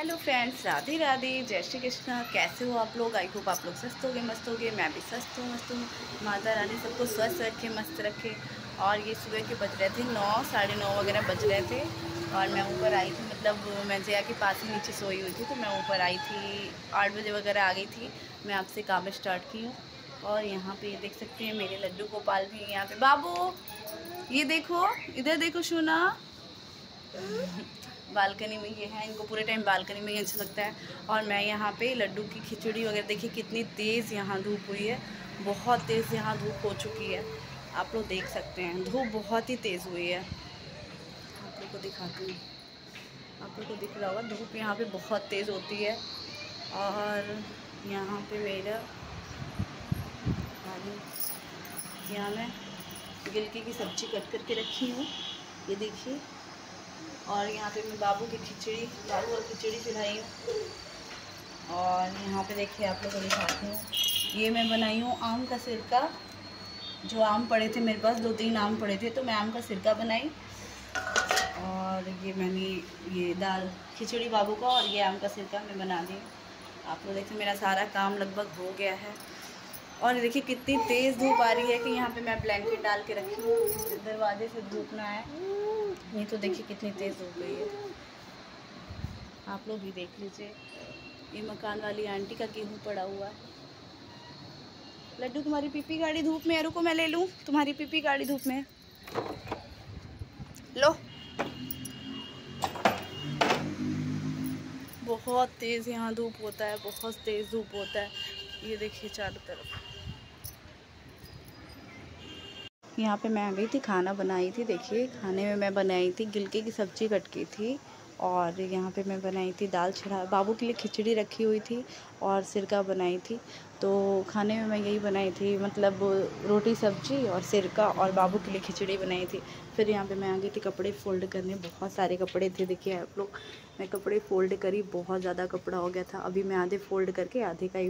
Hello friends, Radhe Radhe, जय श्री कृष्णा। कैसे हो आप लोग? आई होप आप लोग स्वस्थ होगे, मस्त होगे। मैं भी स्वस्थ हूँ, मस्त हूँ। माता रानी सबको स्वस्थ रखे, मस्त रखे। और ये सुबह के बज रहे थे 9, साढ़े 9 वगैरह बज रहे थे। और मैं ऊपर आई थी, मतलब मैं जया के पास ही नीचे सोई हुई थी, तो मैं ऊपर आई थी 8 बजे वगैरह आ गई थी। मैं आपसे काम स्टार्ट की हूँ। और यहाँ पे देख सकते हैं मेरे लड्डू गोपाल भी यहाँ पे। बाबू ये देखो, इधर देखो सोना। बालकनी में ये है, इनको पूरे टाइम बालकनी में ही अच्छा लगता है। और मैं यहाँ पे लड्डू की खिचड़ी वगैरह, देखिए कितनी तेज़ यहाँ धूप हुई है, बहुत तेज़ यहाँ धूप हो चुकी है। आप लोग देख सकते हैं धूप बहुत ही तेज़ हुई है। आप लोग को दिखाती हूँ, आप लोग को दिख रहा होगा धूप यहाँ पे बहुत तेज़ होती है। और यहाँ पे मेरा यहाँ मैं गिलकी की सब्ज़ी कट करके रखी हूँ, ये देखिए। और यहाँ पे मैं बाबू को खिचड़ी खिलाई हूँ। और यहाँ पे देखिए आप लोगों को दिखाती हूँ, ये मैं बनाई हूँ आम का सिरका। जो आम पड़े थे मेरे पास, 2-3 आम पड़े थे, तो मैं आम का सिरका बनाई। और ये मैंने ये दाल खिचड़ी बाबू का, और ये आम का सिरका मैं बना दी। आप लोग देखिए मेरा सारा काम लगभग हो गया है। और देखिए कितनी तेज़ धूप आ रही है कि यहाँ पे मैं ब्लैंकेट डाल के रखी हूँ, दरवाजे से धूप ना आए। नहीं तो देखिए कितनी तेज़ हो गई है। आप लोग भी देख लीजिए, ये मकान वाली आंटी का गेहूँ पड़ा हुआ है। लड्डू तुम्हारी पीपी गाड़ी धूप में है, रुको मैं ले लूँ। तुम्हारी पीपी गाड़ी धूप में है, लो। बहुत तेज़ यहाँ धूप होता है, बहुत तेज़ धूप होता है। ये देखिए चारों तरफ। यहाँ पे मैं आ गई थी, खाना बनाई थी। देखिए खाने में मैं बनाई थी गिलके की सब्ज़ी कट की थी। और यहाँ पे मैं बनाई थी दाल चढ़ा, बाबू के लिए खिचड़ी रखी हुई थी और सिरका बनाई थी। तो खाने में मैं यही बनाई थी, मतलब रोटी सब्ज़ी और सिरका, और बाबू के लिए खिचड़ी बनाई थी। फिर यहाँ पे मैं आ गई थी कपड़े फ़ोल्ड करने। बहुत सारे कपड़े थे, देखिए आप लोग। मैं कपड़े फ़ोल्ड करी, बहुत ज़्यादा कपड़ा हो गया था। अभी मैं आधे फ़ोल्ड करके आधे का ही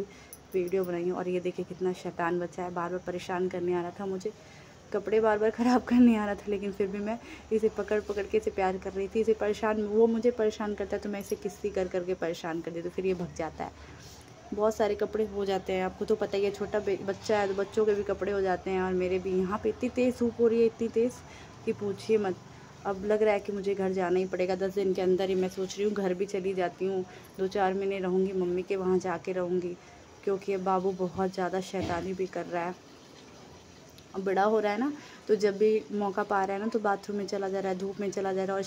वीडियो बनाई हूँ। और ये देखिए कितना शैतान बच्चा है, बार बार परेशान करने आ रहा था मुझे, कपड़े बार बार ख़राब करने आ रहा था। लेकिन फिर भी मैं इसे पकड़ पकड़ के इसे प्यार कर रही थी, इसे परेशान, वो मुझे परेशान करता है तो मैं इसे किस्ती कर करके परेशान कर देती, तो फिर ये भग जाता है। बहुत सारे कपड़े हो जाते हैं, आपको तो पता ही है, छोटा बच्चा है तो बच्चों के भी कपड़े हो जाते हैं। और मेरे भी। यहाँ पे इतनी तेज़ धूप हो रही है, इतनी तेज़ कि पूछिए मत। अब लग रहा है कि मुझे घर जाना ही पड़ेगा 10 दिन के अंदर ही। मैं सोच रही हूँ घर भी चली जाती हूँ, 2-4 महीने रहूँगी, मम्मी के वहाँ जाके रहूँगी। क्योंकि अब बाबू बहुत ज़्यादा शैतानी भी कर रहा है, अब बड़ा हो रहा है ना, तो जब भी मौका पा रहा है ना तो बाथरूम में चला जा रहा है, धूप में चला जा रहा है। और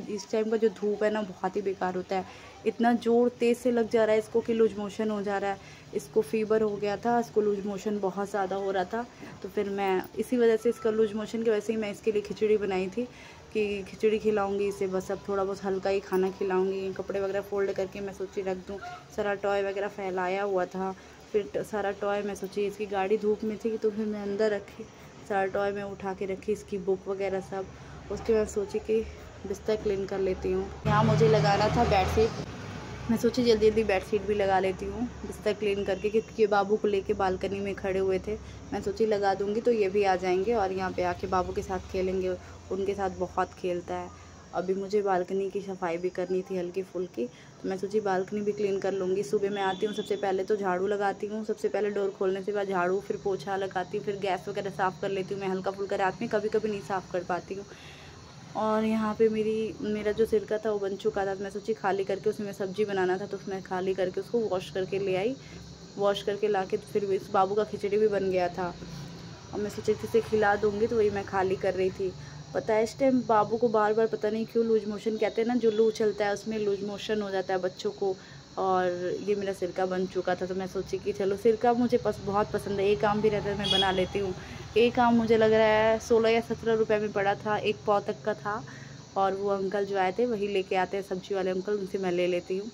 इस टाइम का जो धूप है ना, बहुत ही बेकार होता है। इतना जोर तेज़ से लग जा रहा है इसको कि लूज मोशन हो जा रहा है। इसको फीवर हो गया था, इसको लूज मोशन बहुत ज़्यादा हो रहा था। तो फिर मैं इसी वजह से, इसका लूज मोशन की वजह से ही मैं इसके लिए खिचड़ी बनाई थी कि खिचड़ी खिलाऊंगी इसे। बस अब थोड़ा बहुत हल्का ही खाना खिलाऊंगी। कपड़े वगैरह फ़ोल्ड करके मैं सोची रख दूँ, सारा टॉय वगैरह फैलाया हुआ था। फिर सारा टॉय मैं सोची, इसकी गाड़ी धूप में थी तो फिर मैं अंदर रखी, सारा टॉय में उठा के रखी, इसकी बुक वगैरह सब। उसके बाद सोची कि बिस्तर क्लीन कर लेती हूँ। यहाँ मुझे लगाना था बेडशीट, मैं सोची जल्दी जल्दी बेडशीट भी लगा लेती हूँ बिस्तर क्लीन करके, क्योंकि ये बाबू को लेके बालकनी में खड़े हुए थे। मैं सोची लगा दूँगी तो ये भी आ जाएंगे और यहाँ पे आके बाबू के साथ खेलेंगे। उनके साथ बहुत खेलता है। अभी मुझे बालकनी की सफाई भी करनी थी हल्की फुल्की, तो मैं सोची बालकनी भी क्लीन कर लूँगी। सुबह मैं आती हूँ, सबसे पहले तो झाड़ू लगाती हूँ, सबसे पहले डोर खोलने से बाद झाड़ू, फिर पोछा लगाती हूँ, फिर गैस वगैरह साफ़ कर लेती हूँ। मैं हल्का फुल्का रात में कभी कभी नहीं साफ़ कर पाती हूँ। और यहाँ पे मेरा जो सिरका था वो बन चुका था, तो मैं सोची खाली करके, उसमें सब्ज़ी बनाना था तो उसमें खाली करके उसको वॉश करके ले आई। वॉश करके ला के फिर इस बाबू का खिचड़ी भी बन गया था, और मैं सोची इसे खिला दूँगी, तो वही मैं खाली कर रही थी। पता है इस टाइम बाबू को बार बार पता नहीं क्यों लूज मोशन, कहते हैं ना जो लू चलता है उसमें लूज मोशन हो जाता है बच्चों को। और ये मेरा सिरका बन चुका था, तो मैं सोची कि चलो सिरका मुझे बहुत पसंद है, एक आम भी रहता है मैं बना लेती हूँ। एक आम मुझे लग रहा है 16 या 17 रुपये में पड़ा था, 1 पाव तक का था। और वो अंकल जो आए थे वही लेके आते हैं, सब्जी वाले अंकल, उनसे मैं ले लेती हूँ।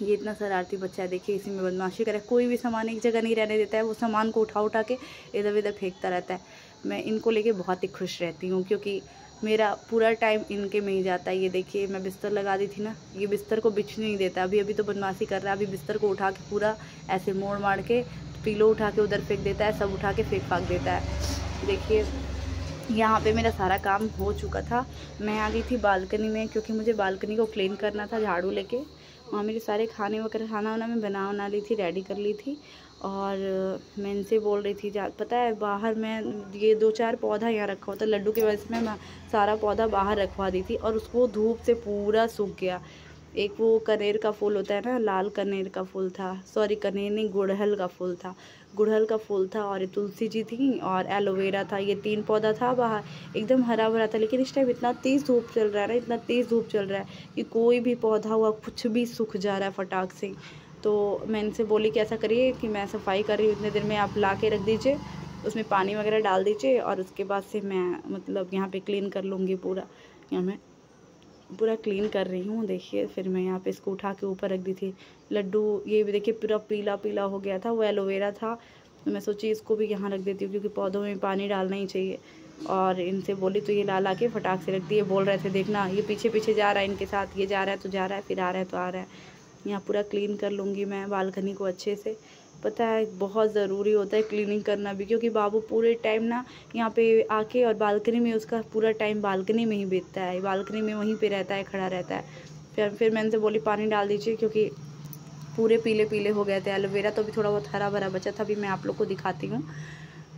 ये इतना शरारती बच्चा है, देखिए इसी में बदमाशी करे, कोई भी सामान एक जगह नहीं रहने देता है, वो सामान को उठा उठा के इधर उधर फेंकता रहता है। मैं इनको लेके बहुत ही खुश रहती हूँ, क्योंकि मेरा पूरा टाइम इनके में ही जाता है। ये देखिए मैं बिस्तर लगा दी थी ना, ये बिस्तर को बिछने नहीं देता। अभी तो बदमाशी कर रहा है, अभी बिस्तर को उठा के पूरा ऐसे मोड़ मार के, पीलो उठा के उधर फेंक देता है, सब उठा के फेंक फाक देता है। देखिए यहाँ पे मेरा सारा काम हो चुका था। मैं आ गई थी बालकनी में, क्योंकि मुझे बालकनी को क्लीन करना था झाड़ू लेके। वहाँ मेरे सारे खाने वगैरह खाना वाना मैं बना ली थी, रेडी कर ली थी। और मैं इनसे बोल रही थी पता है बाहर मैं ये 2-4 पौधा यहाँ रखा हुआ था, लड्डू की वजह से मैं सारा पौधा बाहर रखवा दी थी और उसको धूप से पूरा सूख गया। एक वो कनेर का फूल होता है ना, लाल कनेर का फूल था, सॉरी कनेर नहीं, गुड़हल का फूल था, गुड़हल का फूल था और तुलसी जी थी और एलोवेरा था। ये 3 पौधा था बाहर, एकदम हरा भरा था। लेकिन इस टाइम इतना तेज़ धूप चल रहा है ना, इतना तेज़ धूप चल रहा है कि कोई भी पौधा हुआ कुछ भी सूख जा रहा है फटाक से। तो मैं इनसे बोली कि ऐसा करिए कि मैं सफाई कर रही हूँ, इतने देर में आप ला के रख दीजिए, उसमें पानी वगैरह डाल दीजिए और उसके बाद से मैं मतलब यहाँ पे क्लीन कर लूँगी पूरा। यहाँ मैं पूरा क्लीन कर रही हूँ। देखिए फिर मैं यहाँ पे इसको उठा के ऊपर रख दी थी। लड्डू ये भी देखिए पूरा पीला पीला हो गया था, वो एलोवेरा था, तो मैं सोची इसको भी यहाँ रख देती हूँ क्योंकि पौधों में पानी डालना ही चाहिए। और इनसे बोली तो ये ला के फटाक से रख दिए। बोल रहे थे देखना ये पीछे पीछे जा रहा है इनके साथ, ये जा रहा है तो जा रहा है, फिर आ रहा है तो आ रहा है। यहाँ पूरा क्लीन कर लूँगी मैं बालकनी को अच्छे से। पता है बहुत ज़रूरी होता है क्लीनिंग करना भी, क्योंकि बाबू पूरे टाइम ना यहाँ पे आके और बालकनी में उसका पूरा टाइम बालकनी में ही बीतता है, बालकनी में वहीं पे रहता है, खड़ा रहता है। फिर मैं इनसे बोली पानी डाल दीजिए क्योंकि पूरे पीले पीले हो गए थे। एलोवेरा तो अभी थोड़ा बहुत हरा भरा बचा था, अभी मैं आप लोग को दिखाती हूँ।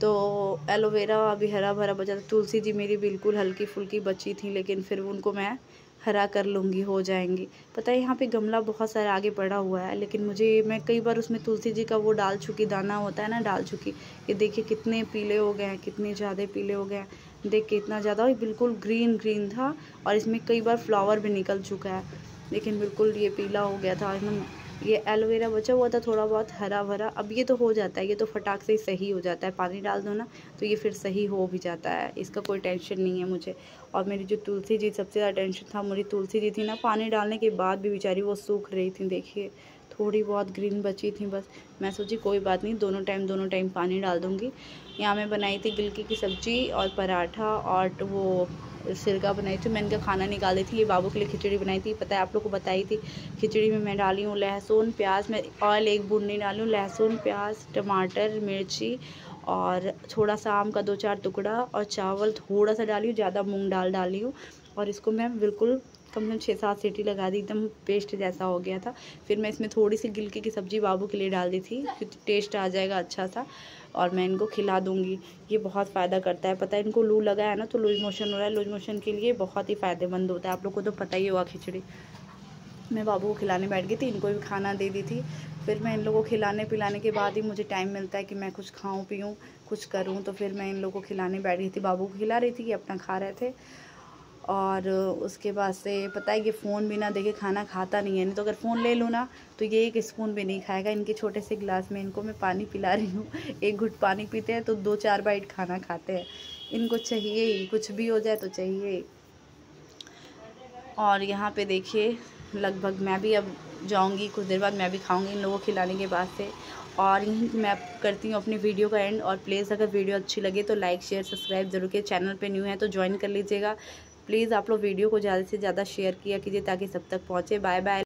तो एलोवेरा अभी हरा भरा बचा था। तुलसी जी मेरी बिल्कुल हल्की फुल्की बची थी, लेकिन फिर उनको मैं हरा कर लूँगी, हो जाएंगी। पता है यहाँ पे गमला बहुत सारा आगे पड़ा हुआ है, लेकिन मैं कई बार उसमें तुलसी जी का वो डाल चुकी, दाना होता है ना, डाल चुकी। ये देखिए कितने पीले हो गए हैं, कितने ज़्यादा पीले हो गए हैं। देख के इतना ज़्यादा बिल्कुल ग्रीन ग्रीन था और इसमें कई बार फ्लावर भी निकल चुका है, लेकिन बिल्कुल ये पीला हो गया था एकदम। ये एलोवेरा बचा हुआ था थोड़ा बहुत हरा भरा, अब ये तो हो जाता है, ये तो फटाक से ही सही हो जाता है, पानी डाल दो ना तो ये फिर सही हो भी जाता है, इसका कोई टेंशन नहीं है मुझे। और मेरी जो तुलसी जी, सबसे ज़्यादा टेंशन था मेरी तुलसी जी थी ना, पानी डालने के बाद भी बेचारी वो सूख रही थी। देखिए थोड़ी बहुत ग्रीन बची थी बस। मैं सोची कोई बात नहीं, दोनों टाइम पानी डाल दूँगी। यहाँ मैं बनाई थी गिलकी की सब्ज़ी और पराठा और वो सिरका बनाई थी। मैंने इनका खाना निकाल दी थी। ये बाबू के लिए खिचड़ी बनाई थी, पता है आप लोग को बताई थी। खिचड़ी में मैं डाली हूँ लहसुन प्याज, मैं ऑयल 1 बूंद नहीं डाली हूँ, लहसुन प्याज टमाटर मिर्ची और थोड़ा सा आम का 2-4 टुकड़ा और चावल थोड़ा सा डाली हूँ, ज़्यादा मूंग दाल डाली हूँ। और इसको मैं बिल्कुल कम से कम 6-7 सीटी लगा दी, एकदम पेस्ट जैसा हो गया था। फिर मैं इसमें थोड़ी सी गिलकी की सब्ज़ी बाबू के लिए डाल दी थी, क्योंकि टेस्ट आ जाएगा अच्छा सा, और मैं इनको खिला दूँगी। ये बहुत फ़ायदा करता है, पता है इनको लू लगा है ना, तो लूज मोशन हो रहा है, लूज मोशन के लिए बहुत ही फ़ायदेमंद होता है। आप लोग को तो पता ही होगा खिचड़ी। मैं बाबू को खिलाने बैठ गई थी, इनको भी खाना दे दी थी। फिर मैं इन लोगों को खिलाने पिलाने के बाद ही मुझे टाइम मिलता है कि मैं कुछ खाऊं पीऊं, कुछ करूं। तो फिर मैं इन लोगों को खिलाने बैठ गई थी, बाबू को खिला रही थी, ये अपना खा रहे थे। और उसके बाद से पता है कि फ़ोन बिना देखे खाना खाता नहीं है, नहीं तो अगर फ़ोन ले लूँ ना तो ये 1 स्पून भी नहीं खाएगा। इनके छोटे से गिलास में इनको मैं पानी पिला रही हूँ, 1 घुट पानी पीते हैं तो 2-4 बाइट खाना खाते हैं। इनको चाहिए ही, कुछ भी हो जाए तो चाहिए। और यहाँ पे देखिए लगभग मैं भी अब जाऊँगी, कुछ देर बाद मैं भी खाऊँगी इन लोगों को खिलाने के बाद से। और यहीं मैं करती हूँ अपनी वीडियो का एंड। और प्लीज़ अगर वीडियो अच्छी लगे तो लाइक शेयर सब्सक्राइब ज़रूर कीजिए, चैनल पे न्यू है तो ज्वाइन कर लीजिएगा। प्लीज़ आप लोग वीडियो को ज़्यादा से ज़्यादा शेयर किया कीजिए ताकि सब तक पहुँचे। Bye bye.